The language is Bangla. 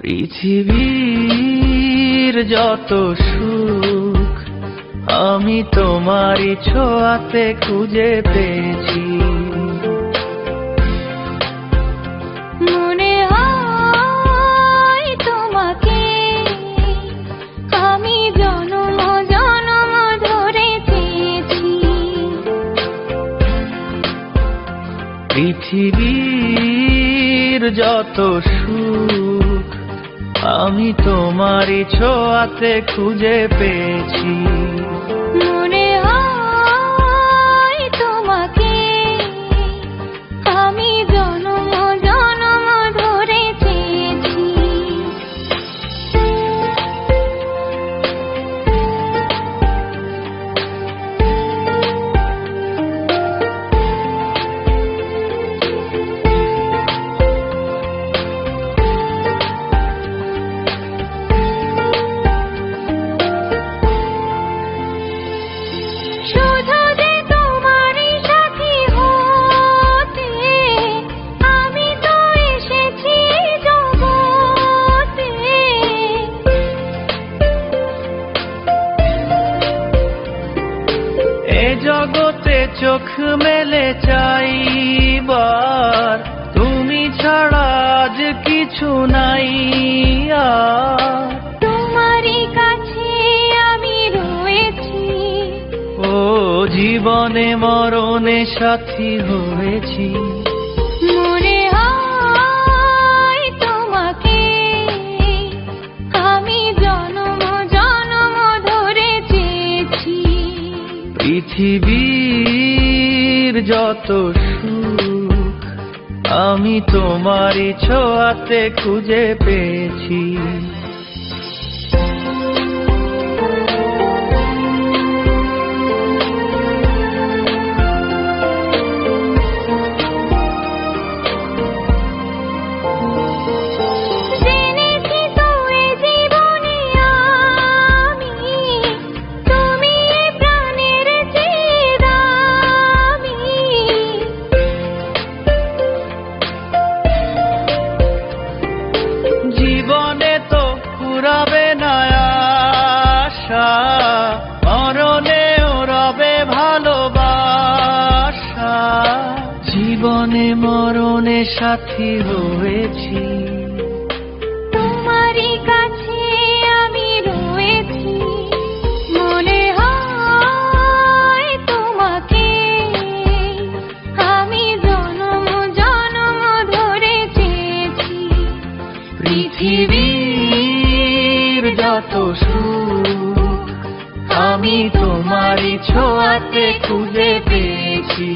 পৃথিবীর যত সুখ আমি তোমারই ছোঁয়াতে খুঁজে পেয়েছি। মনে হয় তোমাকে আমি জনম জনম ধরে চেয়েছি। পৃথিবীর যত সুখ আমি তোমারই ছোঁয়াতে খুঁজে পেয়েছি। মনে হয় তোমাকে আমি জনম জনম ধরে চেয়েছি। জগতে চোখ মেলে চাইবার তুমি ছাড়া আজ কিছু নাই আর। তোমারই কাছে আমি রয়েছি, ও জীবনে মরণে সাথী হয়েছি। মনে হয় তোমাকে আমি জনম জনম ধরে চেয়েছি। পৃথিবীর যত সুখ আমি তোমারই ছোঁয়াতে খুঁজে পেয়েছি। জীবনে তো ফুরাবে না আশা, মরণেও রবে ভালোবাসা। জীবনে মরণে সাথী হয়েছি, তোমারই কাছে আমি রয়েছি। মনে হয় তোমাকে আমি জনম জনম ধরে চেয়েছি। পৃথিবীর যত সুখ আমি তোমারই ছোঁয়াতে খুঁজে পেয়েছি।